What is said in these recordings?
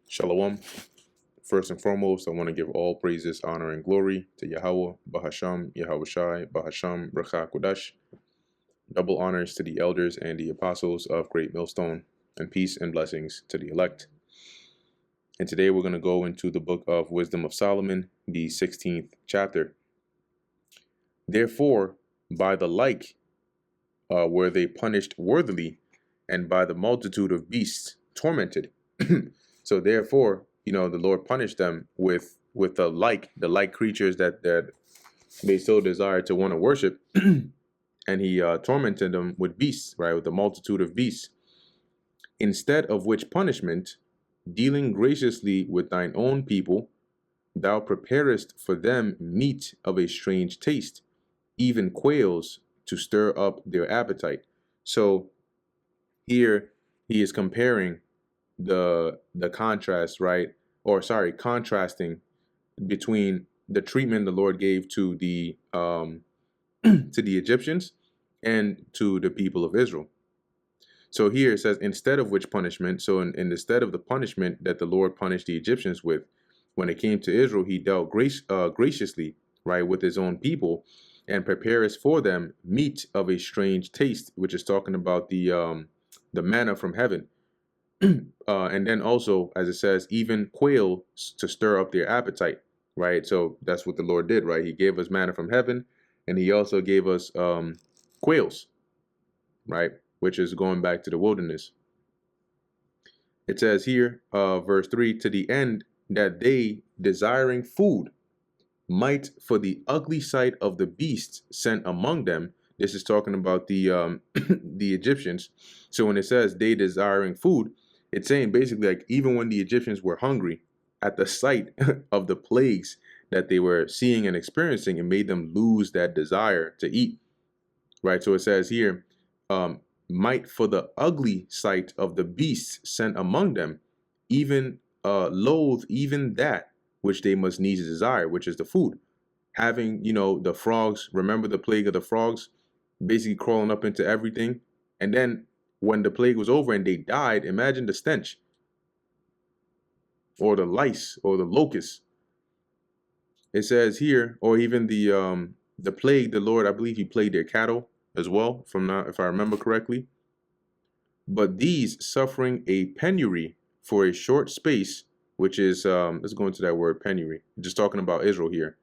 Shalom. First and foremost, I want to give all praises, honor, and glory to Yahweh, Bahasham, Yahushai, Bahasham, Bracha Kodash. Double honors to the elders and the apostles of Great Millstone, and peace and blessings to the elect. And today we're going to go into the book of Wisdom of Solomon, the 16th chapter. Therefore, by the like were they punished worthily, and by the multitude of beasts tormented. So therefore, the Lord punished them with the like creatures that they so desire to want to worship, and he tormented them with beasts, right, with the multitude of beasts. Instead of which punishment, dealing graciously with thine own people, thou preparest for them meat of a strange taste, even quails to stir up their appetite. So here he is comparing the contrast, right? Or sorry, contrasting between the treatment the Lord gave to the to the Egyptians and to the people of Israel. So here it says, instead of which punishment, so in the stead of the punishment that the Lord punished the Egyptians with, when it came to Israel, he dealt graciously, right, with his own people, and prepares for them meat of a strange taste, which is talking about the manna from heaven. And then also, as it says, even quail to stir up their appetite, right? So that's what the Lord did, right? He gave us manna from heaven, and he also gave us quails, right? Which is going back to the wilderness. It says here, verse 3, to the end that they, desiring food, might for the ugly sight of the beasts sent among them. This is talking about the the Egyptians. So when it says they desiring food, it's saying basically like even when the Egyptians were hungry at the sight of the plagues that they were seeing and experiencing, it made them lose that desire to eat, right? So it says here, might for the ugly sight of the beasts sent among them, even loathe even that which they must needs desire, which is the food. Having, the frogs, remember the plague of the frogs, basically crawling up into everything. And then when the plague was over and they died, imagine the stench, or the lice, or the locusts. It says here, or even the plague, the Lord, I believe he plagued their cattle as well, if I remember correctly. But these suffering a penury for a short space, which is let's go into that word penury. Just talking about Israel here.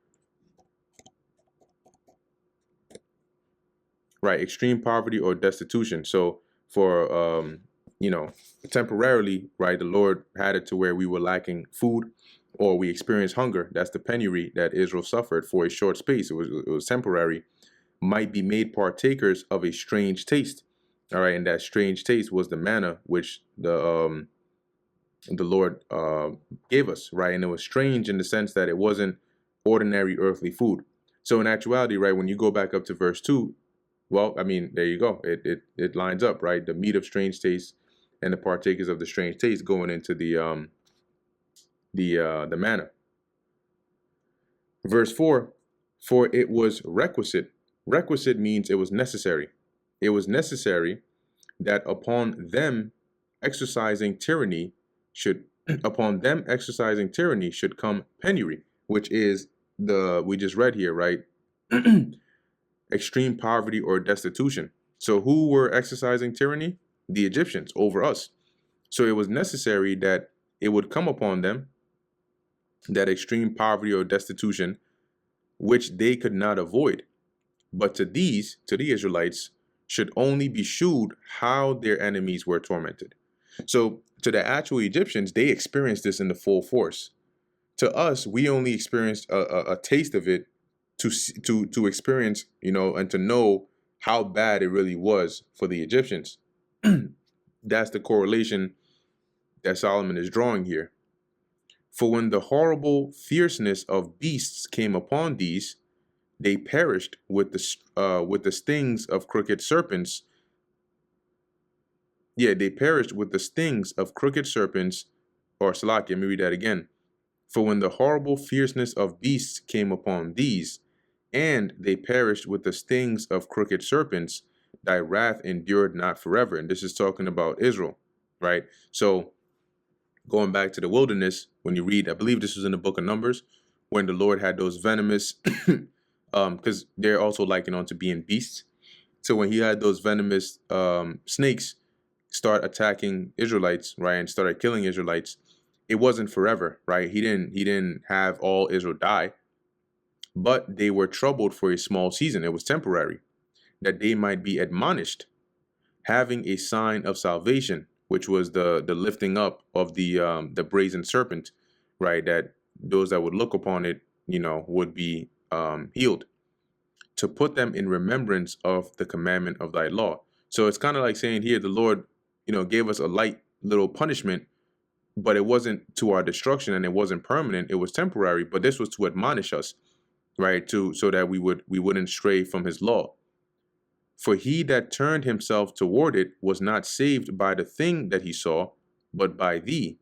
Right, extreme poverty or destitution. So for temporarily, right, the Lord had it to where we were lacking food, or we experienced hunger. That's the penury that Israel suffered for a short space. It was temporary. Might be made partakers of a strange taste. All right, and that strange taste was the manna which the Lord gave us, right? And it was strange in the sense that it wasn't ordinary earthly food. So in actuality, right, when you go back up to verse 2, well, I mean, there you go. It lines up, right? The meat of strange taste and the partakers of the strange taste going into the manna. Verse 4, for it was requisite. Requisite means it was necessary. It was necessary that upon them exercising tyranny should come penury, which is we just read here, right? Extreme poverty or destitution. So who were exercising tyranny? The Egyptians over us. So it was necessary that it would come upon them, that extreme poverty or destitution, which they could not avoid. But to the Israelites, should only be shewed how their enemies were tormented. So to the actual Egyptians, they experienced this in the full force. To us, we only experienced a taste of it to experience, and to know how bad it really was for the Egyptians. That's the correlation that Solomon is drawing here. For when the horrible fierceness of beasts came upon these, they perished with the stings of crooked serpents. Yeah, they perished with the stings of crooked serpents. Or Salakia, let me read that again. For when the horrible fierceness of beasts came upon these, and they perished with the stings of crooked serpents, thy wrath endured not forever. And this is talking about Israel, right? So Going back to the wilderness, when you read, I believe this was in the book of Numbers, when the Lord had those venomous, because they're also likened on to being beasts. So when he had those venomous snakes start attacking Israelites, right, and started killing Israelites, it wasn't forever, right? He didn't have all Israel die, but they were troubled for a small season. It was temporary, that they might be admonished, having a sign of salvation, which was the lifting up of the brazen serpent, right? That those that would look upon it, would be healed, to put them in remembrance of the commandment of thy law. So it's kind of like saying here, the Lord, gave us a light little punishment, but it wasn't to our destruction and it wasn't permanent. It was temporary, but this was to admonish us, right? So that we wouldn't stray from his law. For he that turned himself toward it was not saved by the thing that he saw, but by thee,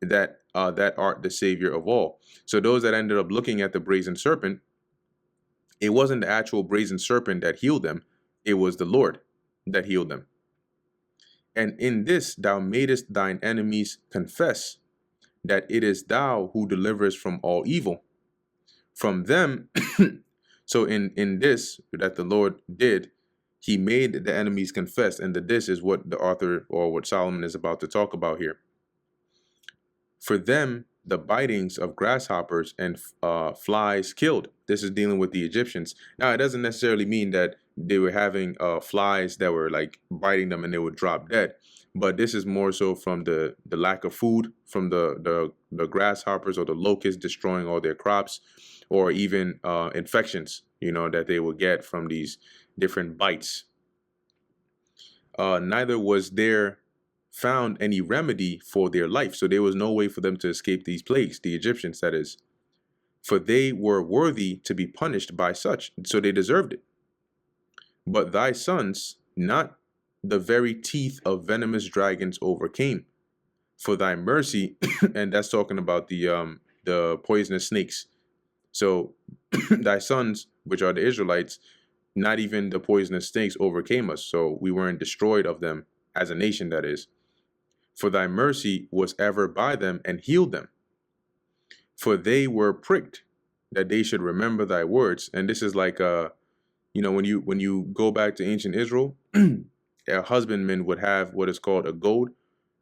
that art the Savior of all. So those that ended up looking at the brazen serpent, it wasn't the actual brazen serpent that healed them, it was the Lord that healed them. And in this thou madest thine enemies confess that it is thou who deliverest from all evil. From them, so in this that the Lord did, he made the enemies confess, and this is what the author, or what Solomon is about to talk about here. For them, the bitings of grasshoppers and flies killed. This is dealing with the Egyptians. Now, it doesn't necessarily mean that they were having flies that were like biting them and they would drop dead, but this is more so from the lack of food, from the grasshoppers or the locusts destroying all their crops, or even infections, that they would get from these different bites. Neither was there found any remedy for their life. So there was no way for them to escape these plagues, the Egyptians, that is. For they were worthy to be punished by such, so they deserved it. But thy sons, not the very teeth of venomous dragons overcame. For thy mercy, and that's talking about the poisonous snakes. So thy sons, which are the Israelites, not even the poisonous snakes overcame us. So we weren't destroyed of them as a nation, that is. For thy mercy was ever by them and healed them. For they were pricked, that they should remember thy words. And this is like, when you go back to ancient Israel, a husbandman would have what is called a goad,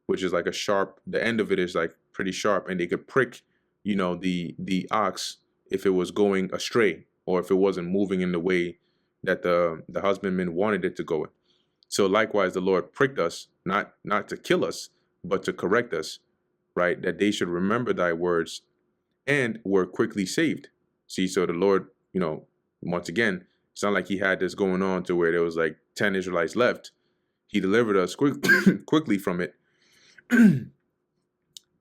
which is like a sharp, the end of it is like pretty sharp, and they could prick, the ox if it was going astray, or if it wasn't moving in the way that the husbandman wanted it to go in. So likewise, the Lord pricked us, not to kill us, but to correct us, right? That they should remember thy words and were quickly saved. See, so the Lord, once again, it's not like he had this going on to where there was like 10 Israelites left. He delivered us quickly from it,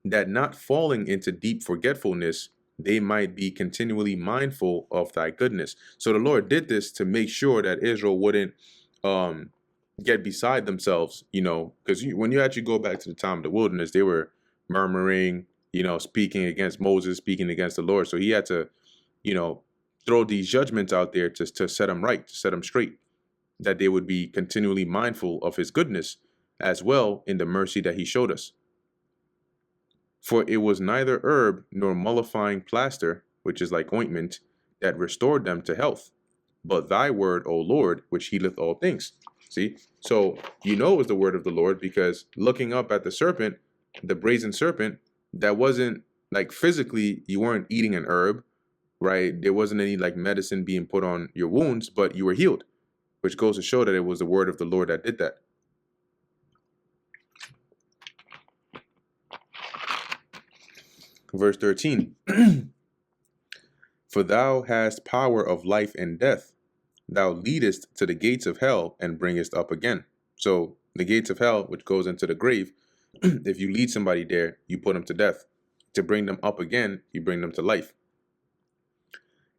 that not falling into deep forgetfulness, they might be continually mindful of thy goodness. So the Lord did this to make sure that Israel wouldn't get beside themselves, because when you actually go back to the time of the wilderness, they were murmuring, speaking against Moses, speaking against the Lord. So he had to, throw these judgments out there to set them right, to set them straight, that they would be continually mindful of his goodness as well in the mercy that he showed us. For it was neither herb nor mollifying plaster, which is like ointment, that restored them to health, but thy word, O Lord, which healeth all things. See, so it was the word of the Lord, because looking up at the serpent, the brazen serpent, that wasn't like physically, you weren't eating an herb, right? There wasn't any like medicine being put on your wounds, but you were healed, which goes to show that it was the word of the Lord that did that. Verse 13. For thou hast power of life and death. Thou leadest to the gates of hell and bringest up again. So the gates of hell, which goes into the grave, if you lead somebody there, you put them to death. To bring them up again, you bring them to life.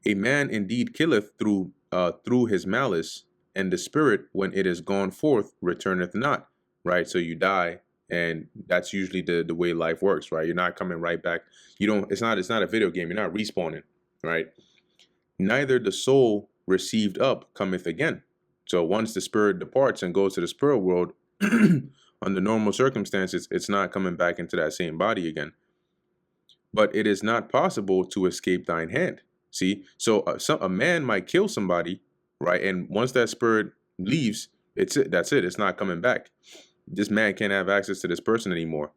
A man indeed killeth through his malice, and the spirit, when it is gone forth, returneth not. Right? So you die, and that's usually the way life works, right? You're not coming right back. It's not a video game. You're not respawning, right? Neither the soul received up cometh again. So once the spirit departs and goes to the spirit world, Under normal circumstances, it's not coming back into that same body again. But it is not possible to escape thine hand. See, so a man might kill somebody, right? And once that spirit leaves, it's it. That's it. It's not coming back. This man can't have access to this person anymore.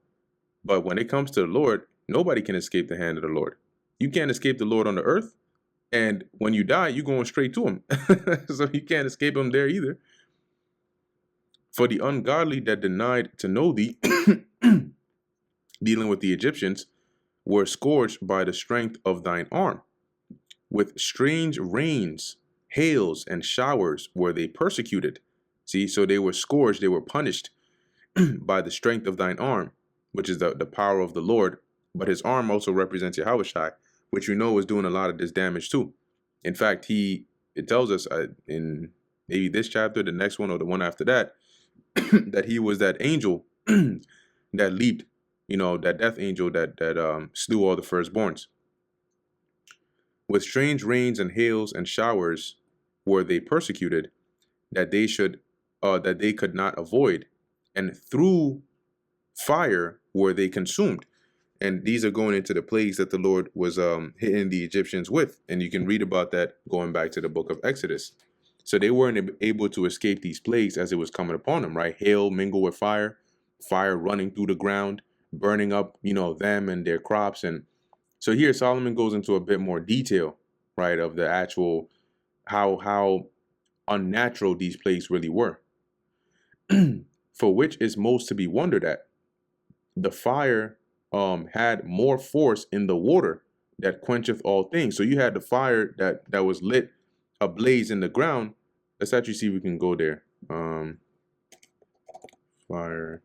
But when it comes to the Lord, nobody can escape the hand of the Lord. You can't escape the Lord on the earth. And when you die, you're going straight to him. So you can't escape him there either. For the ungodly that denied to know thee, dealing with the Egyptians, were scourged by the strength of thine arm. With strange rains, hails, and showers were they persecuted. See, so they were scourged, they were punished by the strength of thine arm, which is the power of the Lord. But his arm also represents Yahushua, which you know is doing a lot of this damage too. In fact, it tells us in maybe this chapter, the next one, or the one after that, that he was that angel that leaped, that death angel that slew all the firstborns. With strange rains and hails and showers were they persecuted, that they could not avoid, and through fire were they consumed. And these are going into the plagues that the Lord was hitting the Egyptians with. And you can read about that going back to the book of Exodus. So they weren't able to escape these plagues as it was coming upon them, right? Hail mingled with fire, fire running through the ground, burning up, them and their crops. And so here Solomon goes into a bit more detail, right, of the actual how unnatural these plagues really were. For which is most to be wondered at. The fire had more force in the water that quencheth all things. So you had the fire that was lit ablaze in the ground. Let's actually see if we can go there. Fire.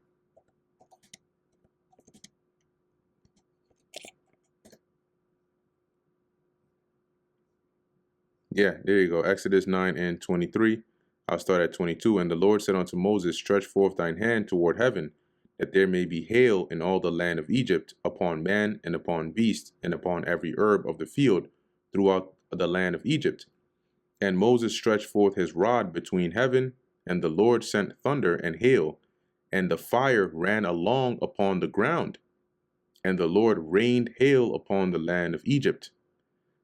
Yeah, there you go. Exodus 9:23. I'll start at 22. And the Lord said unto Moses, stretch forth thine hand toward heaven, that there may be hail in all the land of Egypt, upon man and upon beast, and upon every herb of the field, throughout the land of Egypt. And Moses stretched forth his rod between heaven, and the Lord sent thunder and hail, and the fire ran along upon the ground, and the Lord rained hail upon the land of Egypt.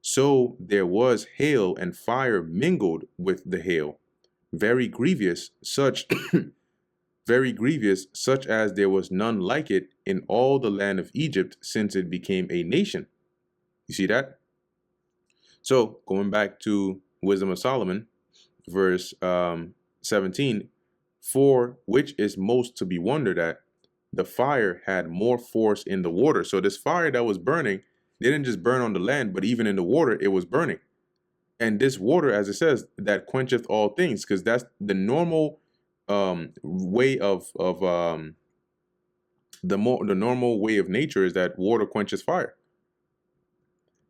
So there was hail and fire mingled with the hail, very grievous, such as there was none like it in all the land of Egypt since it became a nation. You see that? So going back to Wisdom of Solomon, verse 17, for which is most to be wondered at, the fire had more force in the water. So this fire that was burning, they didn't just burn on the land, but even in the water, it was burning. And this water, as it says, that quencheth all things, because that's the normal way of the normal way of nature is that water quenches fire.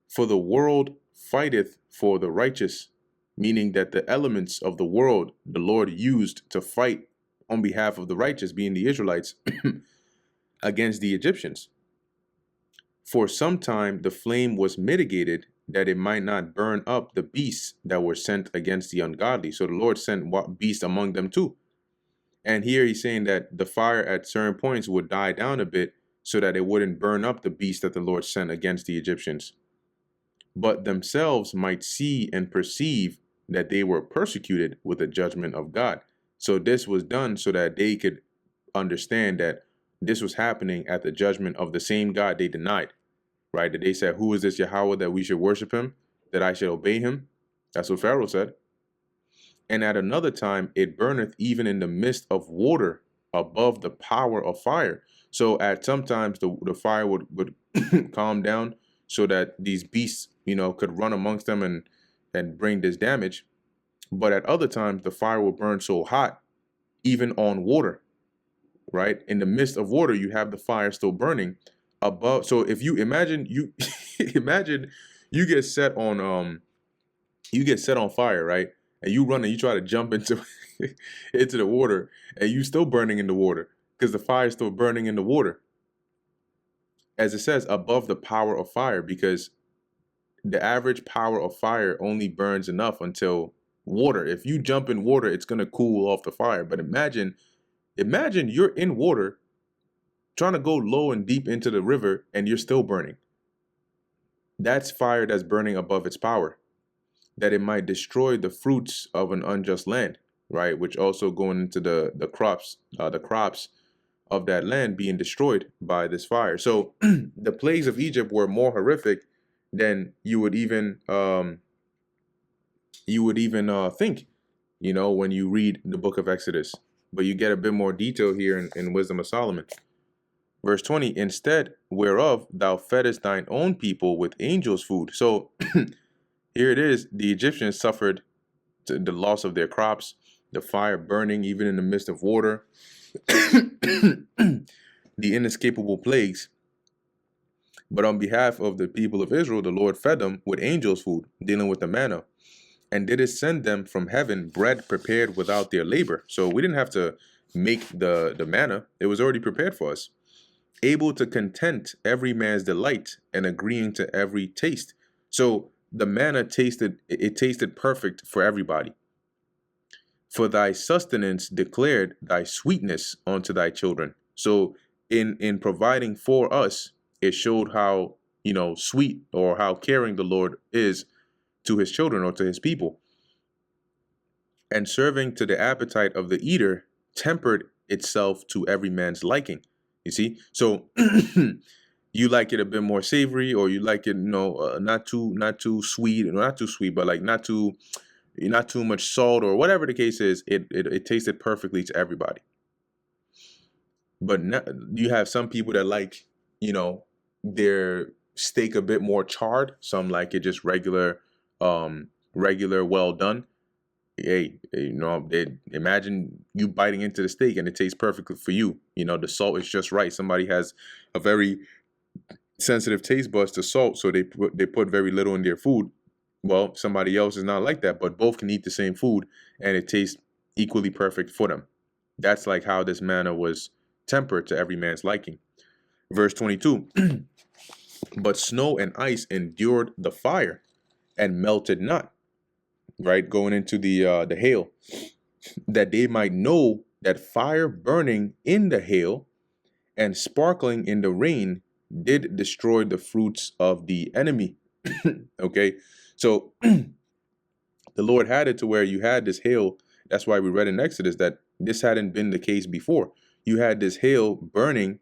For the world fighteth for the righteous, meaning that the elements of the world the Lord used to fight on behalf of the righteous, being the Israelites, against the Egyptians. For some time the flame was mitigated, that it might not burn up the beasts that were sent against the ungodly. So the Lord sent beasts among them too. And here he's saying that the fire at certain points would die down a bit so that it wouldn't burn up the beasts that the Lord sent against the Egyptians, but themselves might see and perceive that they were persecuted with the judgment of God. So this was done so that they could understand that this was happening at the judgment of the same God they denied, right? That they said, who is this Yahweh that we should worship him, that I should obey him? That's what Pharaoh said. And at another time, it burneth even in the midst of water above the power of fire. So at sometimes the fire would calm down so that these beasts, could run amongst them and bring this damage. But at other times, the fire will burn so hot, even on water, right? In the midst of water, you have the fire still burning above. So if you imagine imagine you get set on fire, right? And you run and you try to jump into into the water, and you still burning in the water because the fire is still burning in the water. As it says, above the power of fire, because the average power of fire only burns enough until water. If you jump in water, it's going to cool off the fire. But imagine Imagine you're in water trying to go low and deep into the river and you're still burning. That's fire that's burning above its power, that it might destroy the fruits of an unjust land, right? Which also going into the crops of that land being destroyed by this fire. So the plagues of Egypt were more horrific than you would even think, when you read the book of Exodus. But you get a bit more detail here in Wisdom of Solomon. Verse 20, instead whereof thou feddest thine own people with angels' food. So here it is, the Egyptians suffered the loss of their crops, the fire burning even in the midst of water, the inescapable plagues. But on behalf of the people of Israel, the Lord fed them with angels' food, dealing with the manna, and did it send them from heaven bread prepared without their labor. So we didn't have to make the manna. It was already prepared for us. Able to content every man's delight and agreeing to every taste. So the manna tasted perfect for everybody. For thy sustenance declared thy sweetness unto thy children. So in providing for us, it showed how, sweet or how caring the Lord is to his children or to his people. And serving to the appetite of the eater tempered itself to every man's liking. You see? So you like it a bit more savory, or you like it, not too sweet, not too sweet, but like not too much salt, or whatever the case is. It tasted perfectly to everybody. But you have some people that like, their steak a bit more charred. Some like it just regular, well done. Hey, imagine you biting into the steak and it tastes perfectly for you. The salt is just right. Somebody has a very sensitive taste buds to salt, so they put very little in their food. Well, somebody else is not like that, but both can eat the same food and it tastes equally perfect for them. That's like how this manna was tempered to every man's liking. Verse 22, but snow and ice endured the fire and melted not. Right, going into the hail, that they might know that fire burning in the hail and sparkling in the rain did destroy the fruits of the enemy. Okay, so the Lord had it to where you had this hail. That's why we read in Exodus that this hadn't been the case before. You had this hail burning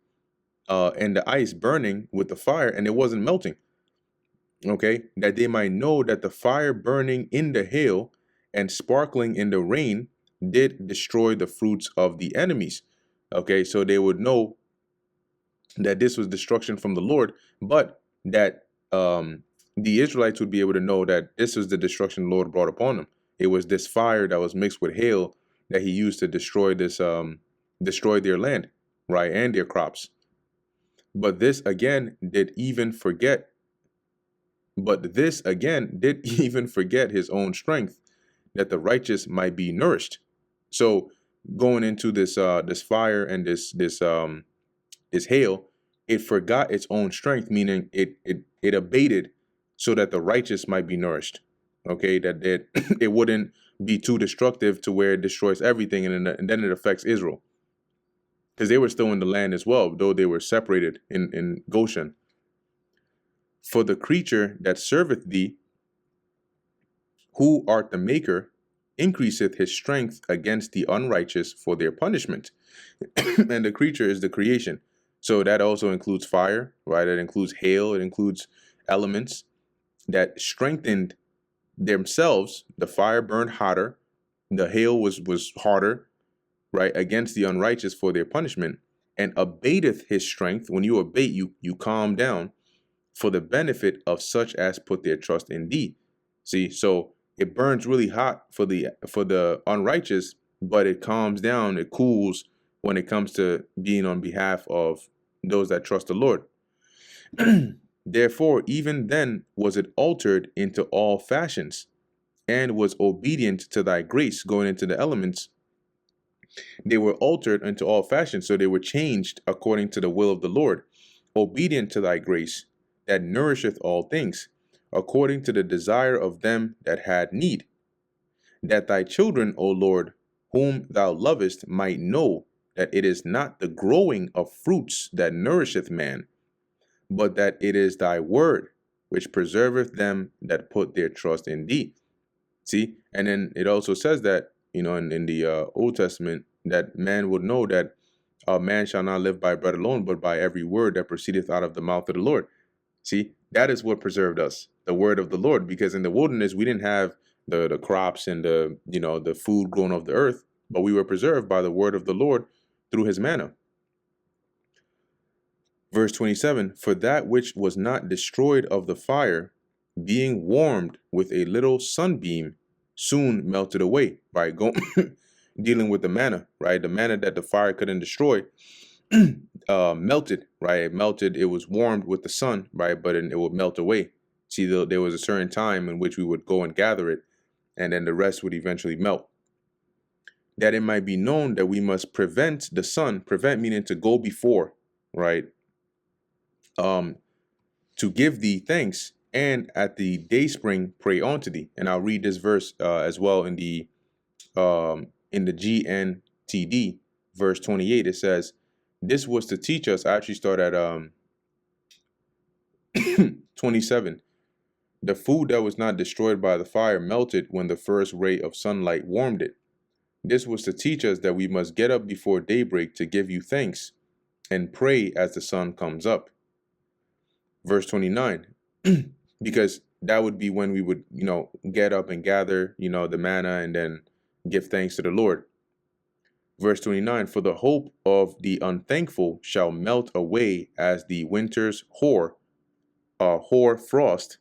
and the ice burning with the fire, and it wasn't melting. Okay, that they might know that the fire burning in the hail and sparkling in the rain did destroy the fruits of the enemies. Okay, so they would know that this was destruction from the Lord, but that the Israelites would be able to know that this was the destruction the Lord brought upon them. It was this fire that was mixed with hail that he used to destroy their land, right, and their crops. But this again did even forget his own strength, that the righteous might be nourished. So going into this fire and this hail, it forgot its own strength, meaning it abated so that the righteous might be nourished. Okay, that it wouldn't be too destructive to where it destroys everything, and then it affects Israel, because they were still in the land as well, though they were separated in Goshen. For the creature that serveth thee, who art the maker, increaseth his strength against the unrighteous for their punishment. And the creature is the creation. So that also includes fire, right? It includes hail. It includes elements that strengthened themselves. The fire burned hotter. The hail was harder, right? Against the unrighteous for their punishment, and abateth his strength. When you abate, you calm down, for the benefit of such as put their trust in thee. See, so it burns really hot for the unrighteous, but it calms down, it cools when it comes to being on behalf of those that trust the Lord. Therefore, even then was it altered into all fashions, and was obedient to thy grace. Going into the elements, they were altered into all fashions, so they were changed according to the will of the Lord, obedient to thy grace, that nourisheth all things, according to the desire of them that had need, that thy children, O Lord, whom thou lovest, might know that it is not the growing of fruits that nourisheth man, but that it is thy word which preserveth them that put their trust in thee. See, and then it also says that, in the Old Testament, that man would know that man shall not live by bread alone, but by every word that proceedeth out of the mouth of the Lord. See, that is what preserved us, the word of the Lord, because in the wilderness we didn't have the crops and the food grown of the earth, but we were preserved by the word of the Lord through his manna. Verse 27, for that which was not destroyed of the fire, being warmed with a little sunbeam, soon melted away, right? Dealing with the manna, right? The manna that the fire couldn't destroy melted, right? It melted, it was warmed with the sun, right? But it would melt away. See, there was a certain time in which we would go and gather it, and then the rest would eventually melt. That it might be known that we must prevent the sun, prevent meaning to go before, right? To give thee thanks, and at the day spring pray unto thee. And I'll read this verse as well in the GNTD, verse 28. It says, this was to teach us. I actually start at 27. The food that was not destroyed by the fire melted when the first ray of sunlight warmed it. This was to teach us that we must get up before daybreak to give you thanks and pray as the sun comes up. Verse 29, because that would be when we would, get up and gather, the manna and then give thanks to the Lord. Verse 29, for the hope of the unthankful shall melt away as the winter's hoar frost,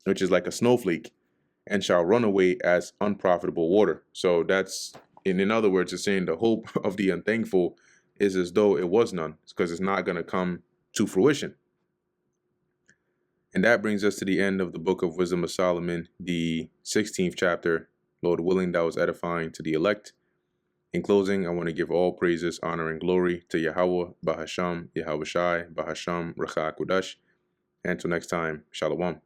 which is like a snowflake, and shall run away as unprofitable water. So that's, in other words, it's saying the hope of the unthankful is as though it was none, because it's not going to come to fruition. And that brings us to the end of the Book of Wisdom of Solomon, the 16th chapter. Lord willing, that was edifying to the elect. In closing, I want to give all praises, honor, and glory to Yahweh, Bahasham, Yahweh Shai, Bahasham, Racha Kudash. And until next time, Shalom.